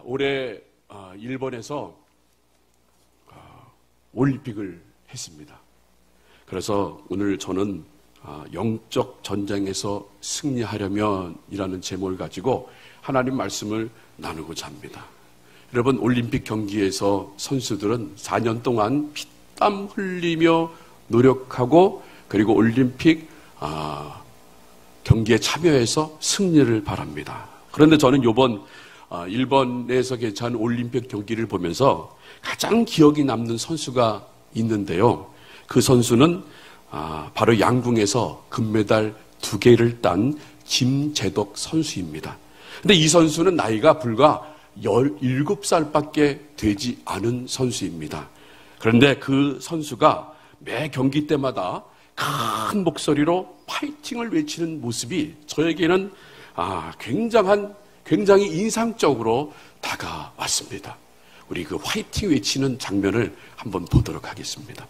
올해 일본에서 올림픽을 했습니다. 그래서 오늘 저는 영적 전쟁에서 승리하려면 이라는 제목을 가지고 하나님 말씀을 나누고자 합니다. 여러분, 올림픽 경기에서 선수들은 4년 동안 피땀 흘리며 노력하고 그리고 올림픽 경기에 참여해서 승리를 바랍니다. 그런데 저는 이번 일본에서 개최한 올림픽 경기를 보면서 가장 기억이 남는 선수가 있는데요. 그 선수는 바로 양궁에서 금메달 2개를 딴 김재덕 선수입니다. 근데 이 선수는 나이가 불과 17살밖에 되지 않은 선수입니다. 그런데 그 선수가 매 경기 때마다 큰 목소리로 파이팅을 외치는 모습이 저에게는 굉장히 인상적으로 다가왔습니다. 우리 그 화이팅 외치는 장면을 한번 보도록 하겠습니다.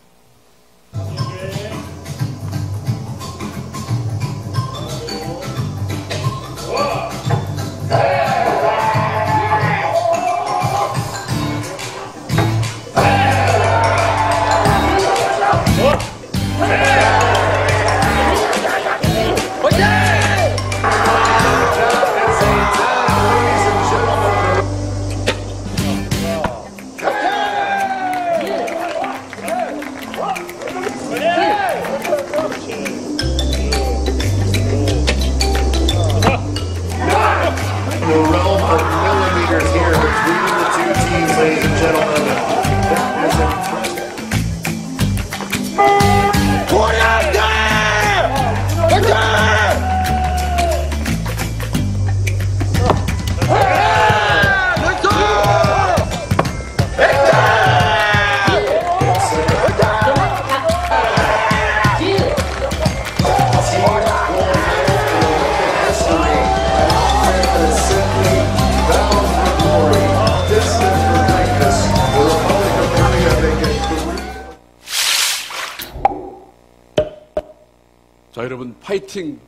자, 여러분, 파이팅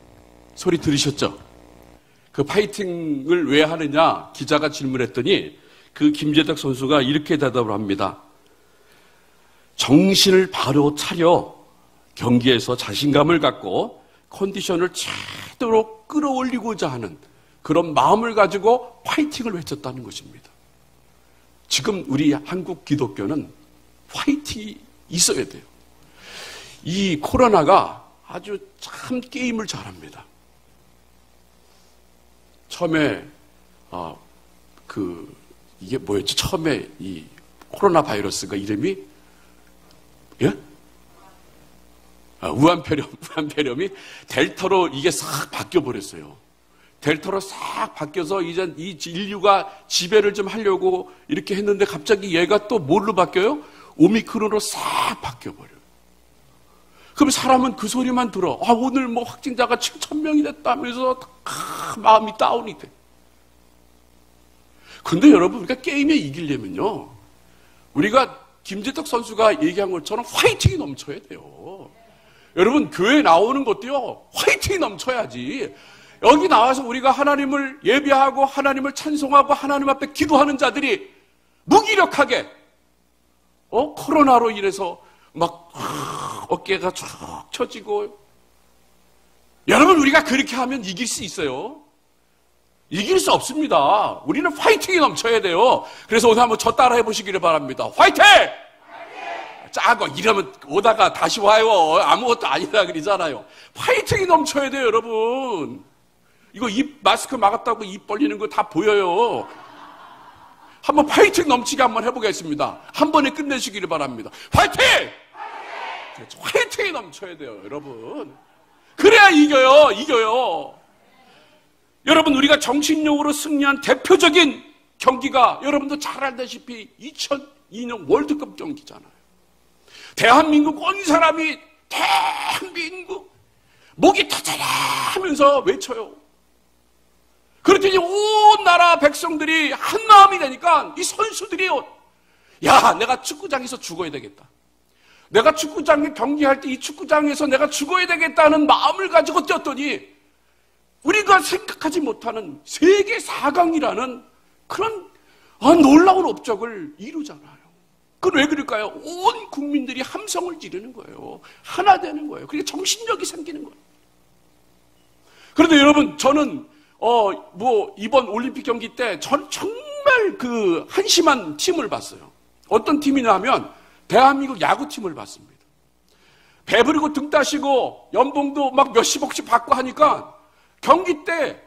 소리 들으셨죠? 그 파이팅을 왜 하느냐 기자가 질문했더니 그 김재덕 선수가 이렇게 대답을 합니다. 정신을 바로 차려 경기에서 자신감을 갖고 컨디션을 제대로 끌어올리고자 하는 그런 마음을 가지고 파이팅을 외쳤다는 것입니다. 지금 우리 한국 기독교는 파이팅이 있어야 돼요. 이 코로나가 아주 참 게임을 잘합니다. 처음에 이게 뭐였지? 처음에 이 코로나 바이러스가 이름이 우한폐렴이 델타로 이게 싹 바뀌어 버렸어요. 델타로 싹 바뀌어서 이제 이 인류가 지배를 좀 하려고 이렇게 했는데 갑자기 얘가 또 뭘로 바뀌어요? 오미크론으로 싹 바뀌어 버려요. 그럼 사람은 그 소리만 들어. 오늘 뭐 확진자가 7,000명이 됐다면서 마음이 다운이 돼. 근데 여러분, 우리가 게임에 이기려면요, 우리가 김재덕 선수가 얘기한 것처럼 화이팅이 넘쳐야 돼요. 여러분, 교회에 나오는 것도요, 화이팅이 넘쳐야지. 여기 나와서 우리가 하나님을 예배하고 하나님을 찬송하고 하나님 앞에 기도하는 자들이 무기력하게 코로나로 인해서 막 어깨가 쭉 처지고. 여러분, 우리가 그렇게 하면 이길 수 있어요? 이길 수 없습니다. 우리는 파이팅이 넘쳐야 돼요. 그래서 오늘 한번 저 따라 해보시기를 바랍니다. 화이팅! 짜고 이러면 오다가 다시 와요. 아무것도 아니다 그러잖아요. 파이팅이 넘쳐야 돼요, 여러분. 이거 입 마스크 막았다고 입 벌리는 거 다 보여요. 한번 파이팅 넘치게 한번 해보겠습니다. 한 번에 끝내시기를 바랍니다. 화이팅! 그렇죠. 화이팅이 넘쳐야 돼요, 여러분. 그래야 이겨요. 여러분, 우리가 정신력으로 승리한 대표적인 경기가 여러분도 잘 알다시피 2002년 월드컵 경기잖아요. 대한민국 온 사람이 대한민국 목이 터져라 하면서 외쳐요. 그랬더니 온 나라 백성들이 한 마음이 되니까 이 선수들이요, 야, 내가 축구장에서 죽어야 되겠다. 내가 축구장에 경기할 때 이 축구장에서 내가 죽어야 되겠다는 마음을 가지고 뛰었더니 우리가 생각하지 못하는 세계 4강이라는 그런 놀라운 업적을 이루잖아요. 그건 왜 그럴까요? 온 국민들이 함성을 지르는 거예요. 하나 되는 거예요. 그러니까 정신력이 생기는 거예요. 그런데 여러분, 저는 이번 올림픽 경기 때 저는 정말 그 한심한 팀을 봤어요. 어떤 팀이냐 하면 대한민국 야구팀을 봤습니다. 배부리고 등 따시고 연봉도 막 몇십억씩 받고 하니까 경기 때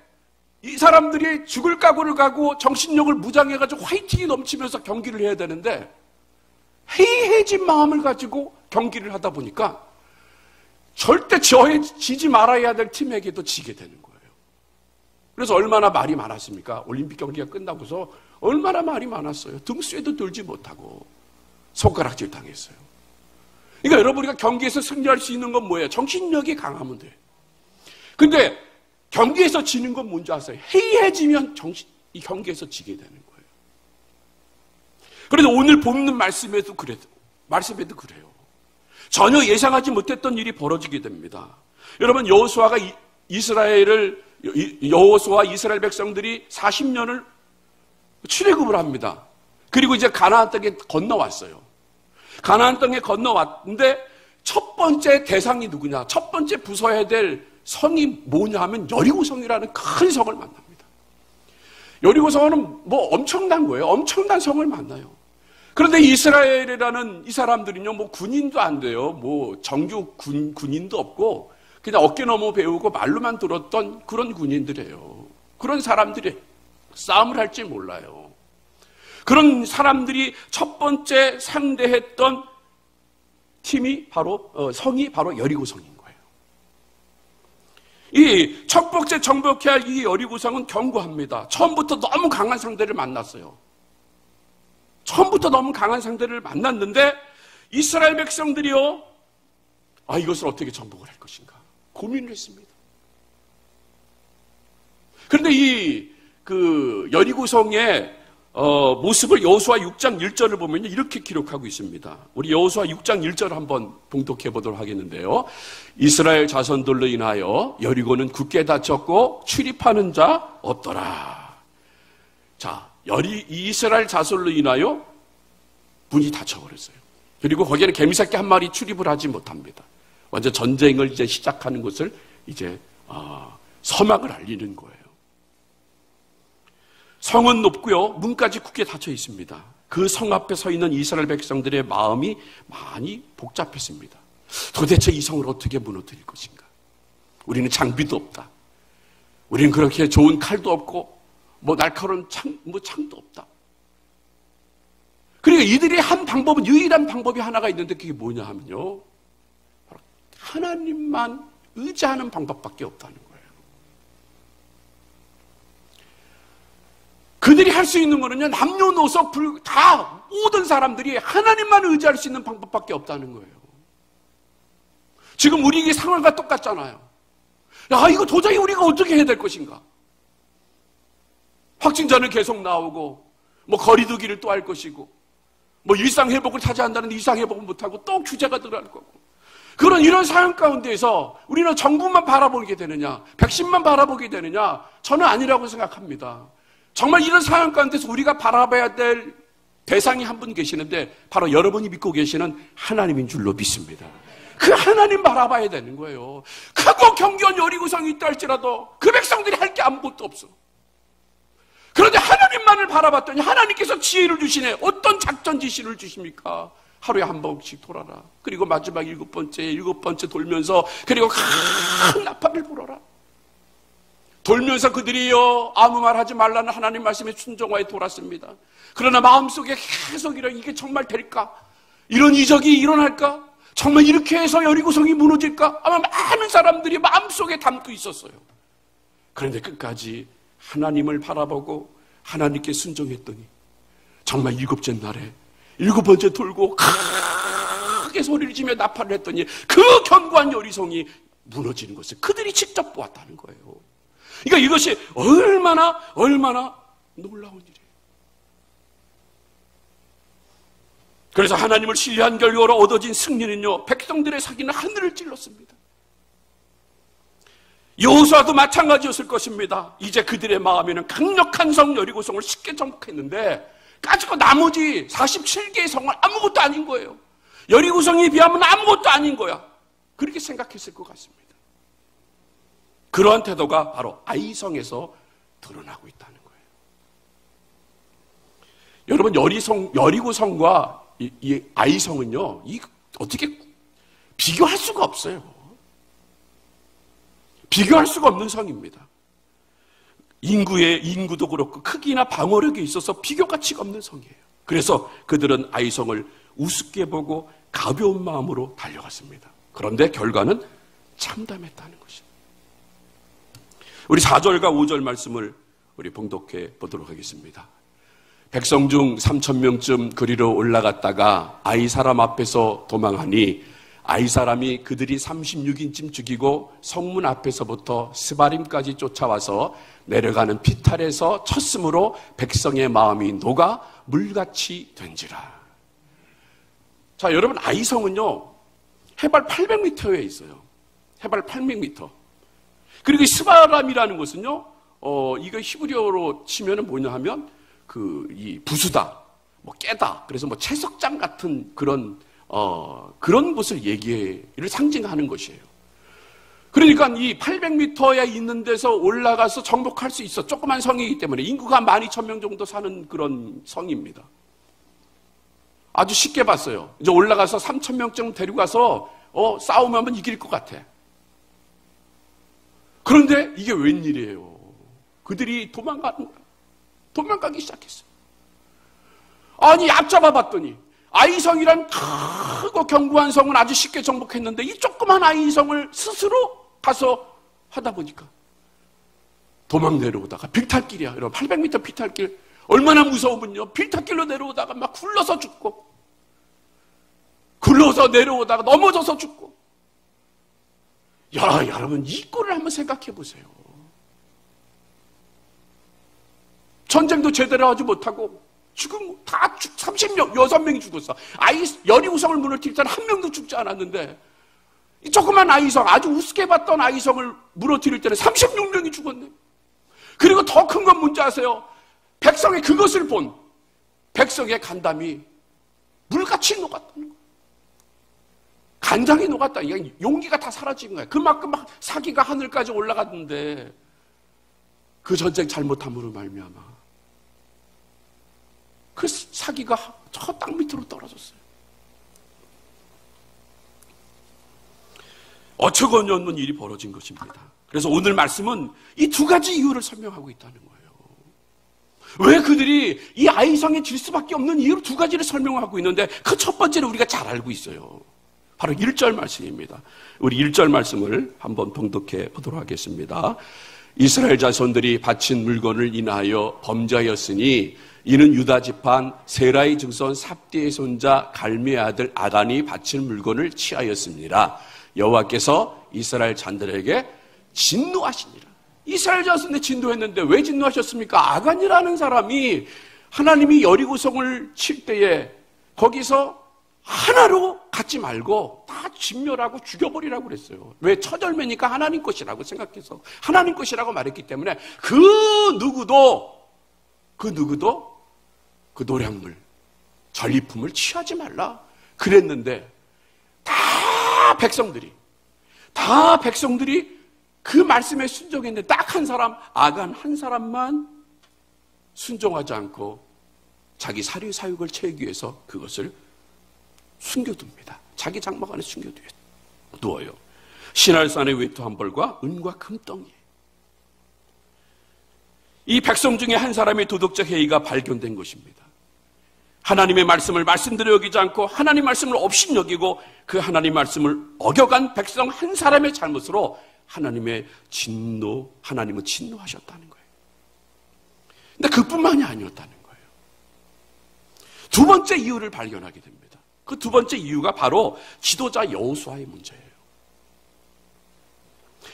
이 사람들이 죽을 각오를 가고 정신력을 무장해가지고 화이팅이 넘치면서 경기를 해야 되는데 해이해진 마음을 가지고 경기를 하다 보니까 절대 지지 말아야 될 팀에게도 지게 되는 거예요. 그래서 얼마나 말이 많았습니까? 올림픽 경기가 끝나고서 얼마나 말이 많았어요. 등수에도 들지 못하고 손가락질 당했어요. 그러니까 여러분, 우리가 경기에서 승리할 수 있는 건 뭐예요? 정신력이 강하면 돼요. 근데 경기에서 지는 건 뭔지 아세요? 해이해지면 이 경기에서 지게 되는 거예요. 그런데 오늘 본문 말씀에도 그래요. 전혀 예상하지 못했던 일이 벌어지게 됩니다. 여러분, 여호수아와 이스라엘 백성들이 40년을 출애굽을 합니다. 그리고 이제 가나안 땅에 건너왔어요. 가나안 땅에 건너왔는데 첫 번째 대상이 누구냐? 첫 번째 부숴야 될 성이 뭐냐 하면 여리고성이라는 큰 성을 만납니다. 여리고성은 뭐 엄청난 거예요. 엄청난 성을 만나요. 그런데 이스라엘이라는 이 사람들은요, 뭐 군인도 안 돼요. 뭐 정규 군인도 없고 그냥 어깨 너머 배우고 말로만 들었던 그런 군인들이에요. 그런 사람들이 싸움을 할 줄 몰라요. 그런 사람들이 첫 번째 상대했던 팀이 성이 바로 여리고성인 거예요. 이 첫 번째 정복해야 할 이 여리고성은 견고합니다. 처음부터 너무 강한 상대를 만났어요. 처음부터 너무 강한 상대를 만났는데 이스라엘 백성들이요, 이것을 어떻게 정복을 할 것인가 고민을 했습니다. 그런데 이 여리고성의 모습을 여호수아 6장 1절을 보면 이렇게 기록하고 있습니다. 우리 여호수아 6장 1절 한번 봉독해 보도록 하겠는데요. 이스라엘 자손들로 인하여 여리고는 굳게 닫혔고 출입하는 자 없더라. 자, 이스라엘 자손으로 인하여 문이 닫혀버렸어요. 그리고 거기에는 개미새끼 한 마리 출입을 하지 못합니다. 완전 전쟁을 이제 시작하는 것을 이제 서막을 알리는 거예요. 성은 높고요, 문까지 굳게 닫혀 있습니다. 그 성 앞에 서 있는 이스라엘 백성들의 마음이 많이 복잡했습니다. 도대체 이 성을 어떻게 무너뜨릴 것인가? 우리는 장비도 없다. 우리는 그렇게 좋은 칼도 없고 뭐 날카로운 창도 없다. 그러니까 이들이 한 방법은, 유일한 방법이 하나가 있는데 그게 뭐냐 하면요, 바로 하나님만 의지하는 방법밖에 없다는 거예요. 그들이 할 수 있는 거는요, 남녀노소 다 모든 사람들이 하나님만 의지할 수 있는 방법밖에 없다는 거예요. 지금 우리 상황과 똑같잖아요. 이거 도저히 우리가 어떻게 해야 될 것인가? 확진자는 계속 나오고, 뭐 거리두기를 또 할 것이고, 뭐 일상회복을 하지 않는다는데 일상회복을 못하고 또 규제가 들어갈 거고, 이런 상황 가운데에서 우리는 정부만 바라보게 되느냐, 백신만 바라보게 되느냐? 저는 아니라고 생각합니다. 정말 이런 상황 가운데서 우리가 바라봐야 될 대상이 한 분 계시는데 바로 여러분이 믿고 계시는 하나님인 줄로 믿습니다. 그 하나님 바라봐야 되는 거예요. 크고 견고한 여리고성이 있다 할지라도 그 백성들이 할 게 아무것도 없어. 그런데 하나님만을 바라봤더니 하나님께서 지혜를 주시네. 어떤 작전 지시를 주십니까? 하루에 한 번씩 돌아라. 그리고 마지막 일곱 번째 돌면서, 그리고 큰 나팔을 불어라. 돌면서 그들이요, 아무 말 하지 말라는 하나님 말씀에 순종하여 돌았습니다. 그러나 마음속에 계속 이게 정말 될까? 이런 이적이 일어날까? 정말 이렇게 해서 여리고성이 무너질까? 아마 많은 사람들이 마음속에 담고 있었어요. 그런데 끝까지 하나님을 바라보고 하나님께 순종했더니 정말 일곱째 날에 일곱 번째 돌고 크게 소리를 지며 나팔을 했더니 그 견고한 여리성이 무너지는 것을 그들이 직접 보았다는 거예요. 그러니까 이것이 얼마나 놀라운 일이에요. 그래서 하나님을 신뢰한 결과로 얻어진 승리는요, 백성들의 사기는 하늘을 찔렀습니다. 여호수아도 마찬가지였을 것입니다. 이제 그들의 마음에는 강력한 성 여리고성을 쉽게 정복했는데 가지고 나머지 47개의 성은 아무것도 아닌 거예요. 여리고성에 비하면 아무것도 아닌 거야. 그렇게 생각했을 것 같습니다. 그러한 태도가 바로 아이성에서 드러나고 있다는 거예요. 여러분, 여리고성과 이 아이성은요, 어떻게 비교할 수가 없어요. 비교할 수가 없는 성입니다. 인구도 그렇고 크기나 방어력에 있어서 비교 가치가 없는 성이에요. 그래서 그들은 아이성을 우습게 보고 가벼운 마음으로 달려갔습니다. 그런데 결과는 참담했다는 것입니다. 우리 4절과 5절 말씀을 우리 봉독해 보도록 하겠습니다. 백성 중 3,000명쯤 그리로 올라갔다가 아이 사람 앞에서 도망하니 아이 사람이 그들이 36인쯤 죽이고 성문 앞에서부터 스바림까지 쫓아와서 내려가는 피탈에서 쳤으므로 백성의 마음이 녹아 물같이 된지라. 자, 여러분, 아이성은요, 해발 800m에 있어요. 해발 800m. 그리고 이 스바람이라는 것은요, 이거 히브리어로 치면은 뭐냐 하면, 이 부수다, 깨다. 그래서 채석장 같은 그런 곳을 얘기를 상징하는 것이에요. 그러니까 이 800m에 있는 데서 올라가서 정복할 수 있어. 조그만 성이기 때문에 인구가 12,000명 정도 사는 그런 성입니다. 아주 쉽게 봤어요. 이제 올라가서 3,000명쯤 데리고 가서 싸우면 이길 것 같아. 그런데 이게 웬일이에요? 그들이 도망가는 거야. 도망가기 시작했어요. 아니, 앞잡아 봤더니 아이성이란 크고 견고한 성은 아주 쉽게 정복했는데 이 조그만 아이성을 스스로 가서 하다 보니까 도망 내려오다가 빌탈길이야. 여러분, 800m 빌탈길 얼마나 무서우면요, 빌탈길로 내려오다가 막 굴러서 죽고, 굴러서 내려오다가 넘어져서 죽고. 야, 여러분, 이 꼴을 한번 생각해 보세요. 전쟁도 제대로 하지 못하고 지금 다 30명, 6명이 죽었어. 여리고성을 무너뜨릴 때는 한 명도 죽지 않았는데 이 조그만 아이성, 아주 우습게 봤던 아이성을 무너뜨릴 때는 36명이 죽었네. 그리고 더 큰 건 뭔지 아세요? 백성의 그것을 본 백성의 간담이 물같이 녹았다는 거예요. 간장이 녹았다. 이게 용기가 다 사라진 거예요. 그만큼 막 사기가 하늘까지 올라갔는데 그 전쟁 잘못함으로 말미암아 그 사기가 저 땅 밑으로 떨어졌어요. 어처구니 없는 일이 벌어진 것입니다. 그래서 오늘 말씀은 이 두 가지 이유를 설명하고 있다는 거예요. 왜 그들이 이 아이성에 질 수밖에 없는 이유를 두 가지를 설명하고 있는데 그 첫 번째를 우리가 잘 알고 있어요. 바로 1절 말씀입니다. 우리 1절 말씀을 한번 봉독해 보도록 하겠습니다. 이스라엘 자손들이 바친 물건을 인하여 범죄하였으니 이는 유다 지판 세라의 증손 삽디의 손자 갈미의 아들 아간이 바친 물건을 취하였습니다. 여호와께서 이스라엘 잔들에게 진노하시니라. 이스라엘 자손에 진노했는데 왜 진노하셨습니까? 아간이라는 사람이 하나님이 여리고성을 칠 때에 거기서 하나로 갖지 말고 다 진멸하고 죽여버리라고 그랬어요. 왜? 처절매니까 하나님 것이라고 생각해서 하나님 것이라고 말했기 때문에 그 누구도 그 노량물, 전리품을 취하지 말라 그랬는데 다 백성들이 그 말씀에 순종했는데 딱 한 사람, 아간 한 사람만 순종하지 않고 자기 사리 사욕을 채우기 위해서 그것을 숨겨둡니다. 자기 장막 안에 숨겨두어요. 시날산의 외투 한 벌과 은과 금덩이. 이 백성 중에 한 사람의 도덕적 해이가 발견된 것입니다. 하나님의 말씀을 말씀대로 여기지 않고 하나님 말씀을 업신여기고 그 하나님 말씀을 어겨간 백성 한 사람의 잘못으로 하나님은 진노하셨다는 거예요. 근데 그뿐만이 아니었다는 거예요. 두 번째 이유를 발견하게 됩니다. 그 두 번째 이유가 바로 지도자 여호수아의 문제예요.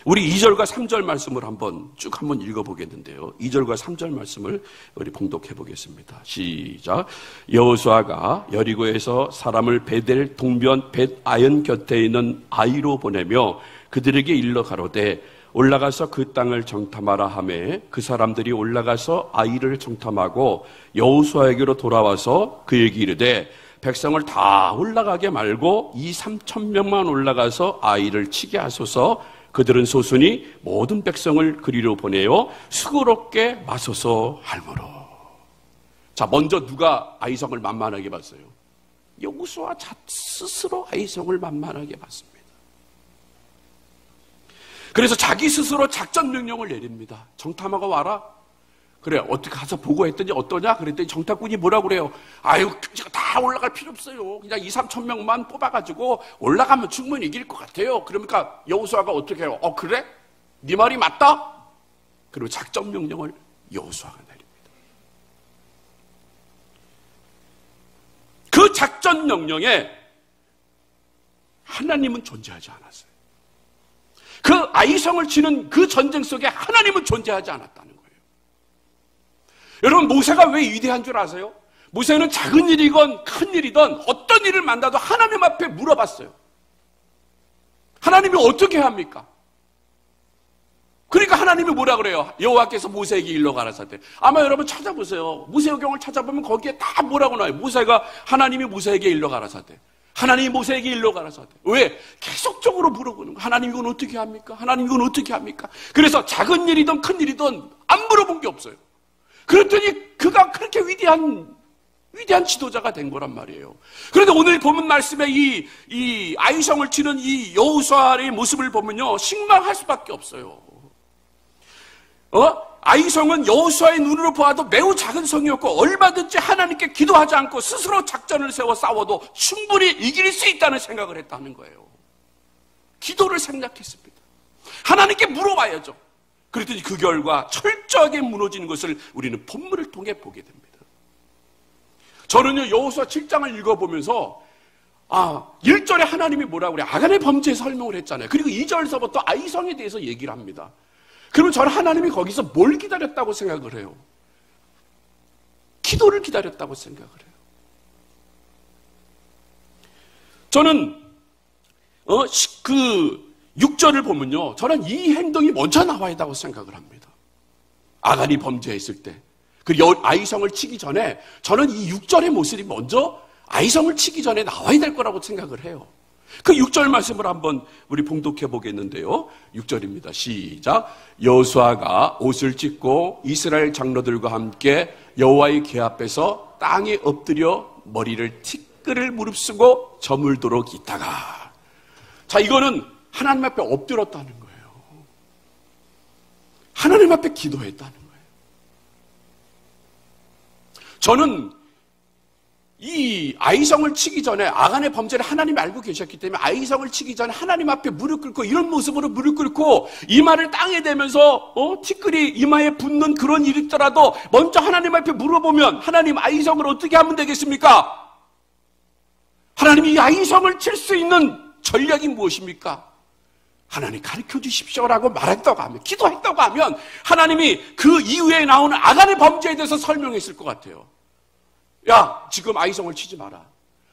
우리 2절과 3절 말씀을 한번 읽어보겠는데요. 2절과 3절 말씀을 우리 봉독해 보겠습니다. 시작. 여호수아가 여리고에서 사람을 베델 동변 벳아연 곁에 있는 아이로 보내며 그들에게 일러 가로되 올라가서 그 땅을 정탐하라 하매 그 사람들이 올라가서 아이를 정탐하고 여호수아에게로 돌아와서 그에게 이르되 백성을 다 올라가게 말고 2-3천 명만 올라가서 아이를 치게 하소서. 그들은 소순이 모든 백성을 그리로 보내어 수고롭게 마소서 할므로. 자, 먼저 누가 아이성을 만만하게 봤어요? 여호수아 스스로 아이성을 만만하게 봤습니다. 그래서 자기 스스로 작전 명령을 내립니다. 정탐하고 와라. 그래, 어떻게 가서 보고했더니 어떠냐? 그랬더니 정탐꾼이 뭐라고 그래요? 아유, 다 올라갈 필요 없어요. 그냥 2-3천 명만 뽑아가지고 올라가면 충분히 이길 것 같아요. 그러니까 여호수아가 어떻게 해요? 그래? 네 말이 맞다? 그리고 작전 명령을 여호수아가 내립니다. 그 작전 명령에 하나님은 존재하지 않았어요. 그 아이성을 치는 그 전쟁 속에 하나님은 존재하지 않았다는 거예요. 여러분, 모세가 왜 위대한 줄 아세요? 모세는 작은 일이건 큰 일이든 어떤 일을 만나도 하나님 앞에 물어봤어요. 하나님이 어떻게 합니까? 그러니까 하나님이 뭐라 그래요? 여호와께서 모세에게 일러 가라사대. 아마 여러분 찾아보세요. 모세오경을 찾아보면 거기에 다 뭐라고 나와요? 하나님이 모세에게 일러 가라사대. 하나님이 모세에게 일러 가라사대. 왜? 계속적으로 물어보는 거예요. 하나님 이건 어떻게 합니까? 하나님 이건 어떻게 합니까? 그래서 작은 일이든 큰 일이든 안 물어본 게 없어요. 그랬더니 그가 그렇게 위대한 지도자가 된 거란 말이에요. 그런데 오늘 본문 말씀에 이 아이성을 치는 이 여호수아의 모습을 보면요, 실망할 수밖에 없어요. 아이성은 여호수아의 눈으로 보아도 매우 작은 성이었고 얼마든지 하나님께 기도하지 않고 스스로 작전을 세워 싸워도 충분히 이길 수 있다는 생각을 했다는 거예요. 기도를 생략했습니다. 하나님께 물어봐야죠. 그랬더니 그 결과 철저하게 무너지는 것을 우리는 본문을 통해 보게 됩니다. 저는요, 여호수아 7장을 읽어보면서 1절에 하나님이 뭐라고 그래요? 아간의 범죄에 설명을 했잖아요. 그리고 2절서부터 아이성에 대해서 얘기를 합니다. 그러면 저는 하나님이 거기서 뭘 기다렸다고 생각을 해요? 기도를 기다렸다고 생각을 해요. 저는 그 6절을 보면요, 저는 이 행동이 먼저 나와야 한다고 생각을 합니다. 아간이 범죄했을 때, 그리고 아이성을 치기 전에 저는 이 6절의 모습이 먼저 아이성을 치기 전에 나와야 될 거라고 생각을 해요. 그 6절 말씀을 한번 우리 봉독해 보겠는데요. 6절입니다. 시작. 여호수아가 옷을 찢고 이스라엘 장로들과 함께 여호와의 궤 앞에서 땅에 엎드려 머리를 티끌을 무릅쓰고 저물도록 있다가. 자, 이거는 하나님 앞에 엎드렸다는 거예요. 하나님 앞에 기도했다는 거예요. 저는 이 아이성을 치기 전에 아간의 범죄를 하나님이 알고 계셨기 때문에 아이성을 치기 전에 하나님 앞에 무릎 꿇고 이런 모습으로 무릎 꿇고 이마를 땅에 대면서 티끌이 이마에 붙는 그런 일이 있더라도 먼저 하나님 앞에 물어보면 하나님, 아이성을 어떻게 하면 되겠습니까? 하나님이 이 아이성을 칠 수 있는 전략이 무엇입니까? 하나님 가르쳐 주십시오라고 말했다고 하면, 기도했다고 하면 하나님이 그 이후에 나오는 아간의 범죄에 대해서 설명했을 것 같아요. 야, 지금 아이성을 치지 마라.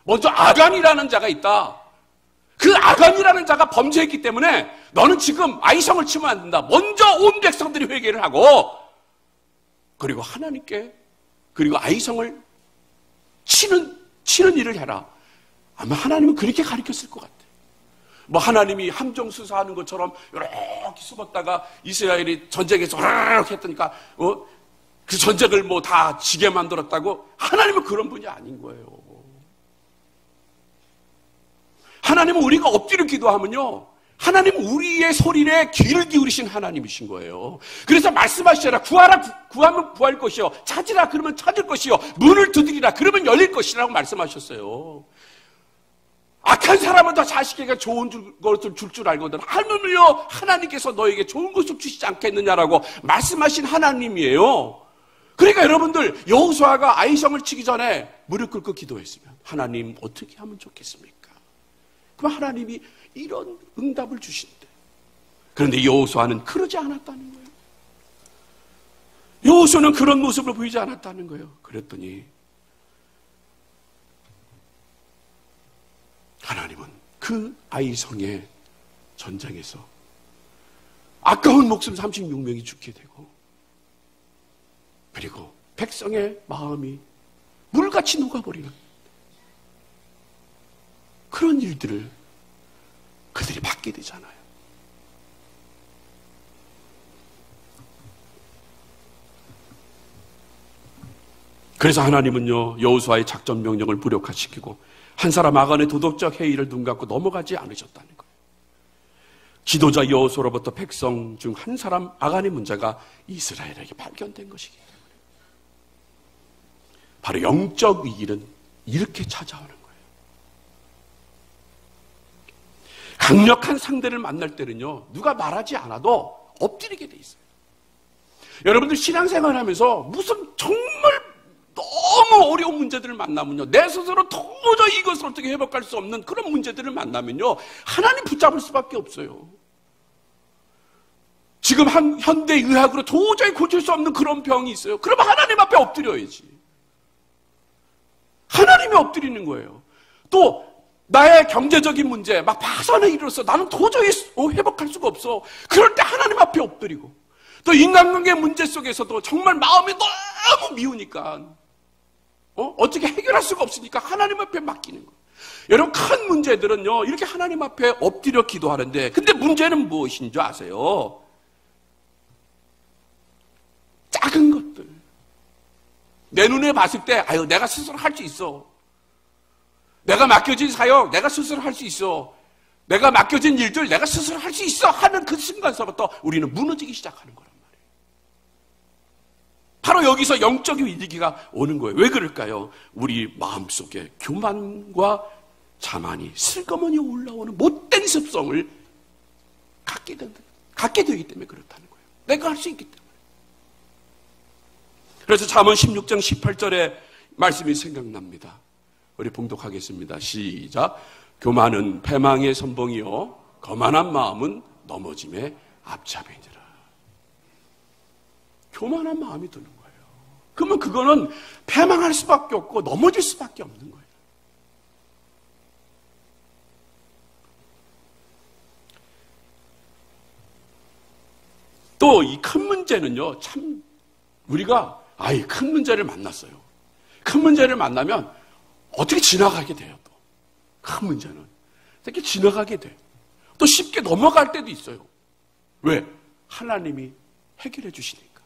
먼저 아간이라는 자가 있다. 그 아간이라는 자가 범죄했기 때문에 너는 지금 아이성을 치면 안 된다. 먼저 온 백성들이 회개를 하고, 그리고 하나님께, 그리고 아이성을 치는 일을 해라. 아마 하나님은 그렇게 가르쳤을 것 같아요. 뭐 하나님이 함정 수사하는 것처럼 이렇게 숨었다가 이스라엘이 전쟁에서 이렇게 했더니까 그 전쟁을 뭐 다 지게 만들었다고? 하나님은 그런 분이 아닌 거예요. 하나님은 우리가 엎드려 기도하면요, 하나님은 우리의 소리에 귀를 기울이신 하나님이신 거예요. 그래서 말씀하시잖아. 구하라, 구하면 구할 것이요, 찾으라 그러면 찾을 것이요, 문을 두드리라 그러면 열릴 것이라고 말씀하셨어요. 악한 사람은 더 자식에게 좋은 것을 줄 줄 알거든. 하물며 하나님께서 너에게 좋은 것을 주시지 않겠느냐라고 말씀하신 하나님이에요. 그러니까 여러분들, 여호수아가 아이성을 치기 전에 무릎 꿇고 기도했으면 하나님 어떻게 하면 좋겠습니까? 그럼 하나님이 이런 응답을 주신대. 그런데 여호수아는 그러지 않았다는 거예요. 여호수아는 그런 모습을 보이지 않았다는 거예요. 그랬더니 하나님은 그 아이성의 전쟁에서 아까운 목숨 36명이 죽게 되고, 그리고 백성의 마음이 물같이 녹아버리는 그런 일들을 그들이 받게 되잖아요. 그래서 하나님은요, 여호수아의 작전 명령을 무력화시키고 한 사람 아간의 도덕적 해이를 눈 감고 넘어가지 않으셨다는 거예요. 지도자 여호수아로부터 백성 중 한 사람 아간의 문제가 이스라엘에게 발견된 것이기 때문에 바로 영적 위기는 이렇게 찾아오는 거예요. 강력한 상대를 만날 때는요, 누가 말하지 않아도 엎드리게 돼 있어요. 여러분들 신앙생활 하면서 무슨 정말 너무 어려운 문제들을 만나면요, 내 스스로 도저히 이것을 어떻게 회복할 수 없는 그런 문제들을 만나면요, 하나님 붙잡을 수밖에 없어요. 지금 현대의학으로 도저히 고칠 수 없는 그런 병이 있어요. 그러면 하나님 앞에 엎드려야지. 하나님이 엎드리는 거예요. 또 나의 경제적인 문제 막 파산에 이르렀어. 나는 도저히 회복할 수가 없어. 그럴 때 하나님 앞에 엎드리고, 또 인간관계 문제 속에서도 정말 마음이 너무 미우니까 어떻게 해결할 수가 없으니까 하나님 앞에 맡기는 거예요. 여러분, 큰 문제들은요, 이렇게 하나님 앞에 엎드려 기도하는데, 근데 문제는 무엇인 줄 아세요? 작은 것들. 내 눈에 봤을 때, 아유, 내가 스스로 할 수 있어. 내가 맡겨진 사역, 내가 스스로 할 수 있어. 내가 맡겨진 일들, 내가 스스로 할 수 있어. 하는 그 순간서부터 우리는 무너지기 시작하는 거란 말이에요. 바로 여기서 영적인 위기가 오는 거예요. 왜 그럴까요? 우리 마음속에 교만과 자만이 슬그머니 올라오는 못된 습성을 갖게 되기 때문에 그렇다는 거예요. 내가 할 수 있기 때문에. 그래서 잠언 16장 18절의 말씀이 생각납니다. 우리 봉독하겠습니다. 시작. 교만은 패망의 선봉이요 거만한 마음은 넘어짐의 앞잡이니라. 교만한 마음이 드는 거예요. 그러면 그거는 패망할 수밖에 없고 넘어질 수밖에 없는 거예요. 또 이 큰 문제는요, 참 우리가 큰 문제를 만났어요. 큰 문제를 만나면 어떻게 지나가게 돼요. 또 큰 문제는 이렇게 지나가게 돼요. 또 쉽게 넘어갈 때도 있어요. 왜? 하나님이 해결해 주시니까.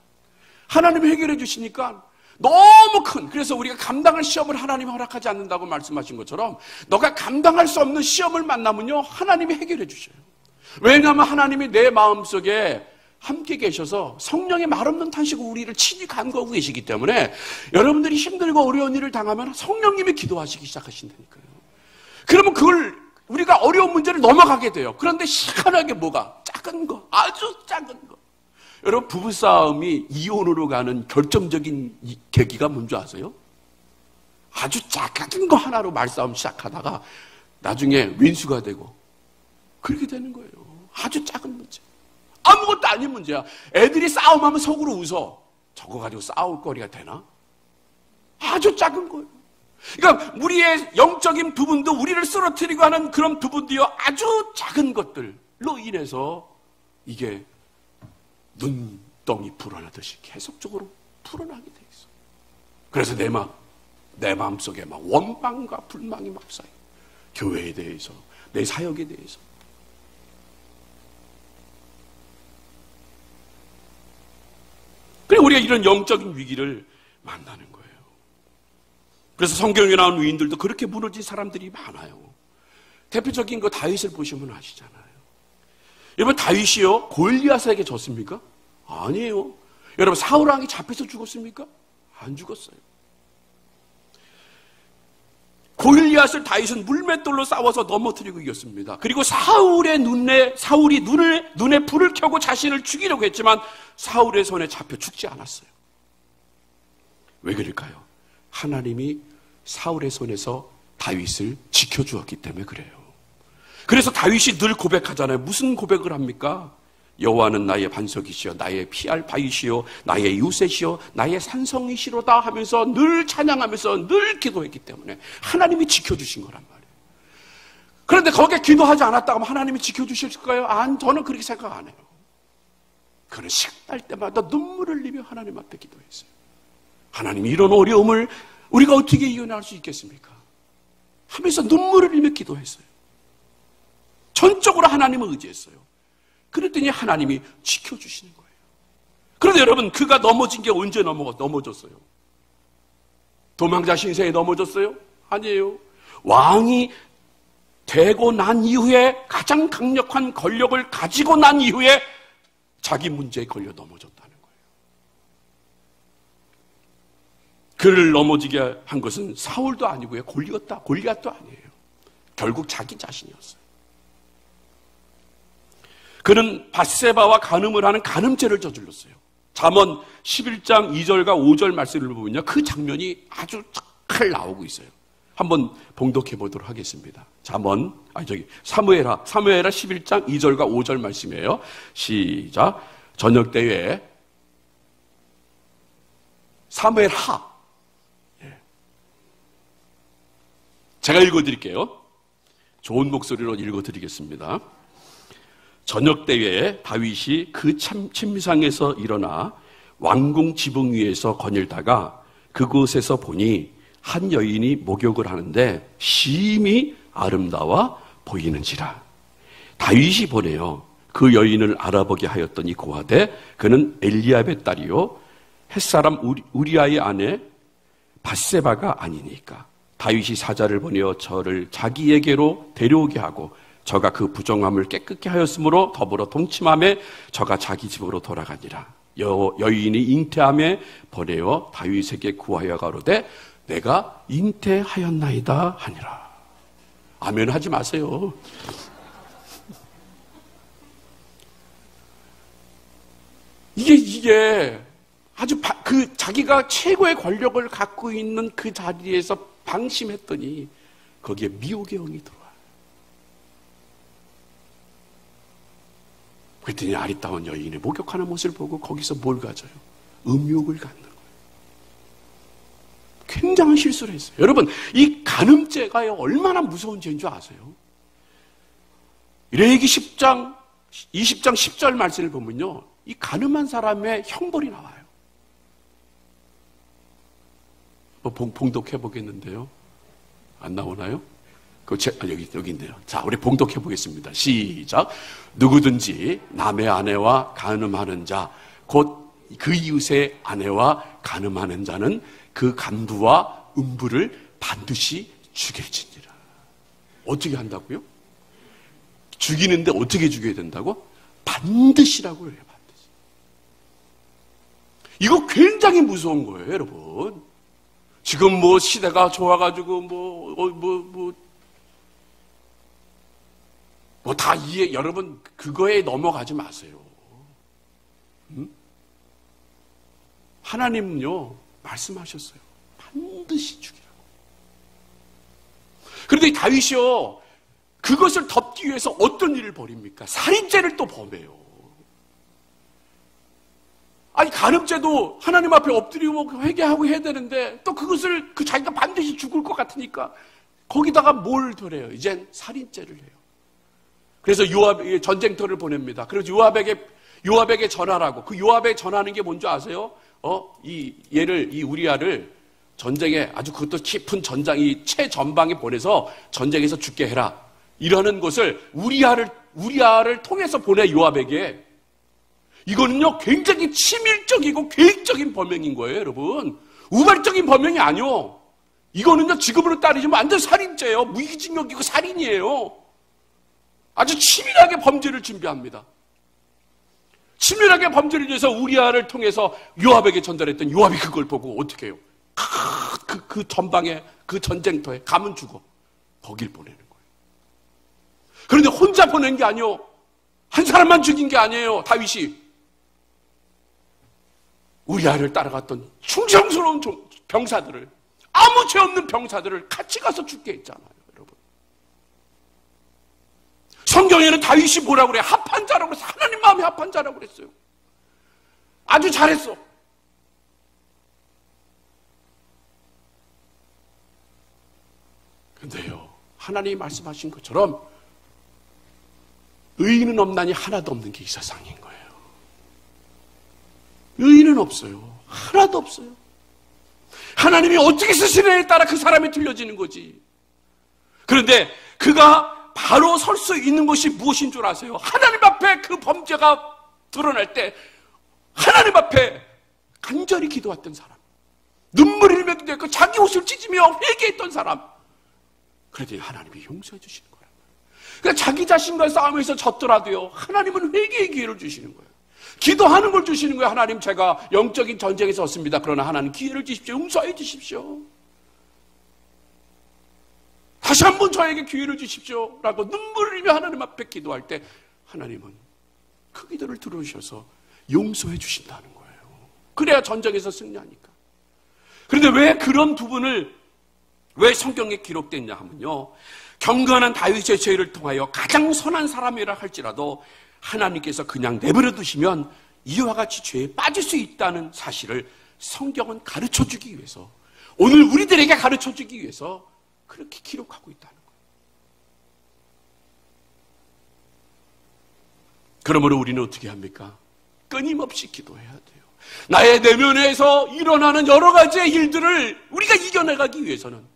하나님이 해결해 주시니까 너무 큰, 그래서 우리가 감당할 시험을 하나님이 허락하지 않는다고 말씀하신 것처럼 너가 감당할 수 없는 시험을 만나면요, 하나님이 해결해 주셔요. 왜냐하면 하나님이 내 마음속에 함께 계셔서 성령의 말없는 탄식으로 우리를 친히 간구하고 계시기 때문에 여러분들이 힘들고 어려운 일을 당하면 성령님이 기도하시기 시작하신다니까요. 그러면 그걸 우리가 어려운 문제를 넘어가게 돼요. 그런데 희한하게 뭐가? 작은 거, 아주 작은 거. 여러분, 부부싸움이 이혼으로 가는 결정적인 계기가 뭔지 아세요? 아주 작은 거 하나로 말싸움 시작하다가 나중에 윈수가 되고 그렇게 되는 거예요. 아주 작은 문제. 아무것도 아닌 문제야. 애들이 싸움하면 속으로 웃어. 저거 가지고 싸울 거리가 되나? 아주 작은 거예요. 그러니까 우리의 영적인 부분도 우리를 쓰러뜨리고 하는 그런 부분도요, 아주 작은 것들로 인해서 이게 눈덩이 불어나듯이 계속적으로 불어나게 돼 있어. 그래서 내 마음속에 막 원망과 불망이 막 쌓여. 교회에 대해서, 내 사역에 대해서. 그래, 우리가 이런 영적인 위기를 만나는 거예요. 그래서 성경에 나온 위인들도 그렇게 무너진 사람들이 많아요. 대표적인 거 다윗을 보시면 아시잖아요. 여러분, 다윗이요, 골리앗에게 졌습니까? 아니에요. 여러분, 사울 왕이 잡혀서 죽었습니까? 안 죽었어요. 골리앗을 다윗은 물맷돌로 싸워서 넘어뜨리고 이겼습니다. 그리고 사울이 눈에 불을 켜고 자신을 죽이려고 했지만 사울의 손에 잡혀 죽지 않았어요. 왜 그럴까요? 하나님이 사울의 손에서 다윗을 지켜주었기 때문에 그래요. 그래서 다윗이 늘 고백하잖아요. 무슨 고백을 합니까? 여호와는 나의 반석이시여, 나의 피할 바위시여, 나의 요새시여, 나의 산성이시로다 하면서 늘 찬양하면서 늘 기도했기 때문에 하나님이 지켜주신 거란 말이에요. 그런데 거기에 기도하지 않았다고 하면 하나님이 지켜주실까요? 저는 그렇게 생각 안 해요. 그는 식날 때마다 눈물을 흘리며 하나님 앞에 기도했어요. 하나님, 이런 어려움을 우리가 어떻게 이겨낼 수 있겠습니까? 하면서 눈물을 흘리며 기도했어요. 전적으로 하나님을 의지했어요. 그랬더니 하나님이 지켜주시는 거예요. 그런데 여러분, 그가 넘어진 게 언제 넘어졌어요? 도망자 신세에 넘어졌어요? 아니에요. 왕이 되고 난 이후에, 가장 강력한 권력을 가지고 난 이후에 자기 문제에 걸려 넘어졌다는 거예요. 그를 넘어지게 한 것은 사울도 아니고요, 골리앗도 아니에요. 결국 자기 자신이었어요. 그는 밧세바와 간음을 하는 간음죄를 저질렀어요. 잠언 11장 2절과 5절 말씀을 보면요, 그 장면이 아주 잘 나오고 있어요. 한번 봉독해 보도록 하겠습니다. 사무엘하 11장 2절과 5절 말씀이에요. 시작. 저녁 때에 사무엘하. 제가 읽어드릴게요. 좋은 목소리로 읽어드리겠습니다. 저녁 때에 다윗이 그 침상에서 일어나 왕궁 지붕 위에서 거닐다가 그곳에서 보니 한 여인이 목욕을 하는데 심히 아름다워 보이는지라. 다윗이 보내어 그 여인을 알아보게 하였더니 고하되 그는 엘리압의 딸이요 햇사람 우리아의 아내 밧세바가 아니니까. 다윗이 사자를 보내어 저를 자기에게로 데려오게 하고 저가 그 부정함을 깨끗게 하였으므로 더불어 동침함에 저가 자기 집으로 돌아가니라. 여인이 잉태함에 보내어 다윗에게 구하여 가로되 내가 잉태하였나이다 하니라. 아멘 하지 마세요. 이게 아주 자기가 최고의 권력을 갖고 있는 그 자리에서 방심했더니 거기에 미혹의 영이 들어와요. 그랬더니 아리따운 여인의 목욕하는 모습을 보고 거기서 뭘 가져요? 음욕을 갖는 거예요. 굉장한 실수를 했어요. 여러분, 이 간음죄가 얼마나 무서운 죄인 줄 아세요? 레위기 20장 10절 말씀을 보면요, 이 간음한 사람의 형벌이 나와요. 봉독해 보겠는데요. 안 나오나요? 여기 있네요. 자, 우리 봉독해 보겠습니다. 시작. 누구든지 남의 아내와 간음하는 자, 곧 그 이웃의 아내와 간음하는 자는 그 간부와 음부를 반드시 죽일지니라. 어떻게 한다고요? 죽이는데 어떻게 죽여야 된다고? 반드시라고 해요. 반드시. 이거 굉장히 무서운 거예요, 여러분. 지금 시대가 좋아가지고 다 여러분, 그거에 넘어가지 마세요. 하나님은요, 말씀하셨어요. 반드시 죽이라고. 그런데 이 다윗이요, 그것을 덮기 위해서 어떤 일을 벌입니까? 살인죄를 또 범해요. 아니, 간음죄도 하나님 앞에 엎드리고 회개하고 해야 되는데, 또 그것을 자기가 반드시 죽을 것 같으니까 거기다가 뭘 더래요? 이젠 살인죄를 해요. 그래서 요압에게 전쟁터를 보냅니다. 그래서 요압에게 전하라고. 그 요압에 전하는 게 뭔지 아세요? 이 우리아를 전쟁에 아주 그것도 깊은 이 최전방에 보내서 전쟁에서 죽게 해라. 이러는 것을 우리아를 통해서 보내 요압에게. 이거는요, 굉장히 치밀적이고 계획적인 범행인 거예요, 여러분. 우발적인 범행이 아니요. 이거는요, 지금으로 따지면 완전 살인죄예요. 무기징역이고 살인이에요. 아주 치밀하게 범죄를 준비합니다. 치밀하게 범죄를 위해서 우리아를 통해서 요압에게 전달했던 요압이 그걸 보고 어떻게 해요? 그 전방에, 그 전쟁터에 가면 죽어. 거길 보내는 거예요. 그런데 혼자 보낸 게 아니요. 한 사람만 죽인 게 아니에요, 다윗이. 우리아를 따라갔던 충성스러운 병사들을, 아무 죄 없는 병사들을 같이 가서 죽게 했잖아요, 여러분. 성경에는 다윗이 뭐라고 그래요? 합한 자라고 그랬어요. 하나님 마음에 합한 자라고 그랬어요. 아주 잘했어. 근데요, 하나님이 말씀하신 것처럼 의인은 없나니 하나도 없는 게 이 세상인 거예요. 의의는 없어요. 하나도 없어요. 하나님이 어떻게 쓰시느냐에 따라 그 사람이 틀려지는 거지. 그런데 그가 바로 설 수 있는 것이 무엇인 줄 아세요? 하나님 앞에 그 범죄가 드러날 때 하나님 앞에 간절히 기도했던 사람, 눈물을 흘리며 기도했고 자기 옷을 찢으며 회개했던 사람, 그랬더니 하나님이 용서해 주시는 거예요. 그러니까 자기 자신과 싸움에서 졌더라도요, 하나님은 회개의 기회를 주시는 거예요. 기도하는 걸 주시는 거예요. 하나님, 제가 영적인 전쟁에 졌습니다. 그러나 하나님 기회를 주십시오. 용서해 주십시오. 다시 한번 저에게 기회를 주십시오. 라고 눈물을 흘리며 하나님 앞에 기도할 때 하나님은 그 기도를 들어주셔서 용서해 주신다는 거예요. 그래야 전쟁에서 승리하니까. 그런데 왜 그런 부분을 왜 성경에 기록됐냐 하면요, 경건한 다윗의 죄를 통하여 가장 선한 사람이라 할지라도 하나님께서 그냥 내버려 두시면 이와 같이 죄에 빠질 수 있다는 사실을 성경은 가르쳐주기 위해서, 오늘 우리들에게 가르쳐주기 위해서 그렇게 기록하고 있다는 거예요. 그러므로 우리는 어떻게 합니까? 끊임없이 기도해야 돼요. 나의 내면에서 일어나는 여러 가지의 일들을 우리가 이겨내가기 위해서는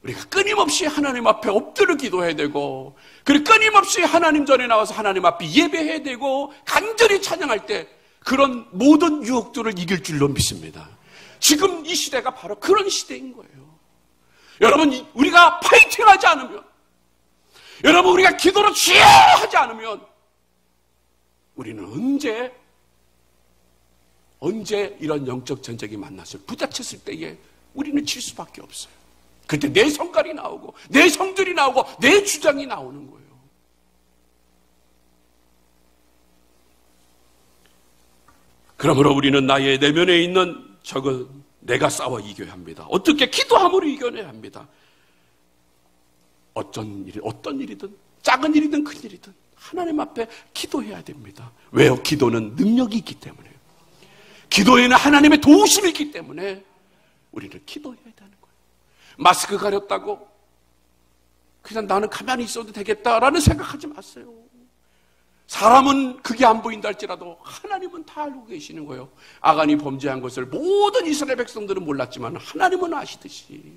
우리가 끊임없이 하나님 앞에 엎드려 기도해야 되고, 그리고 끊임없이 하나님 전에 나와서 하나님 앞에 예배해야 되고, 간절히 찬양할 때 그런 모든 유혹들을 이길 줄로 믿습니다. 지금 이 시대가 바로 그런 시대인 거예요. 여러분, 우리가 파이팅하지 않으면, 여러분, 우리가 기도로 주여 하지 않으면 우리는 언제 이런 영적 전쟁이 만났을 부딪혔을 때에 우리는 질 수밖에 없어요. 그때 내 성깔이 나오고 내 성들이 나오고 내 주장이 나오는 거예요. 그러므로 우리는 나의 내면에 있는 적은 내가 싸워 이겨야 합니다. 어떻게? 기도함으로 이겨내야 합니다. 어떤 일이든 작은 일이든 큰 일이든 하나님 앞에 기도해야 됩니다. 왜요? 기도는 능력이 있기 때문에요. 기도에는 하나님의 도우심이 있기 때문에 우리는 기도해야 되는 거예요. 마스크 가렸다고 그냥 나는 가만히 있어도 되겠다라는 생각하지 마세요. 사람은 그게 안 보인다 할지라도 하나님은 다 알고 계시는 거예요. 아간이 범죄한 것을 모든 이스라엘 백성들은 몰랐지만 하나님은 아시듯이.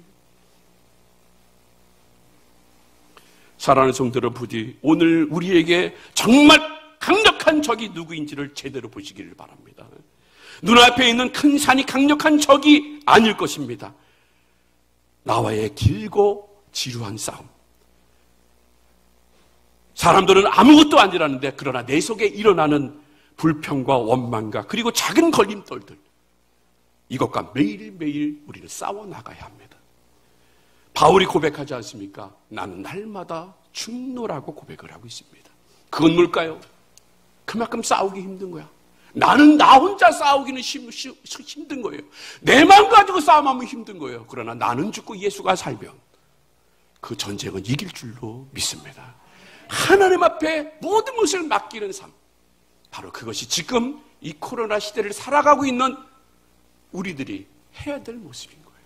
사랑하는 성도들, 부디 오늘 우리에게 정말 강력한 적이 누구인지를 제대로 보시기를 바랍니다. 눈앞에 있는 큰 산이 강력한 적이 아닐 것입니다. 나와의 길고 지루한 싸움. 사람들은 아무것도 아니라는데 그러나 내 속에 일어나는 불평과 원망과 그리고 작은 걸림돌들, 이것과 매일매일 우리는 싸워나가야 합니다. 바울이 고백하지 않습니까? 나는 날마다 충노라고 고백을 하고 있습니다. 그건 뭘까요? 그만큼 싸우기 힘든 거야. 나는 나 혼자 싸우기는 힘든 거예요. 내 마음 가지고 싸움하면 힘든 거예요. 그러나 나는 죽고 예수가 살면 그 전쟁은 이길 줄로 믿습니다. 하나님 앞에 모든 것을 맡기는 삶, 바로 그것이 지금 이 코로나 시대를 살아가고 있는 우리들이 해야 될 모습인 거예요.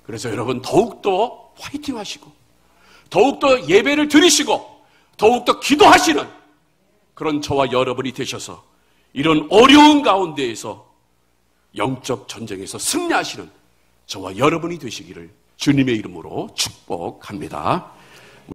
그래서 여러분, 더욱더 화이팅 하시고 더욱더 예배를 드리시고 더욱더 기도하시는 그런 저와 여러분이 되셔서 이런 어려운 가운데에서 영적 전쟁에서 승리하시는 저와 여러분이 되시기를 주님의 이름으로 축복합니다.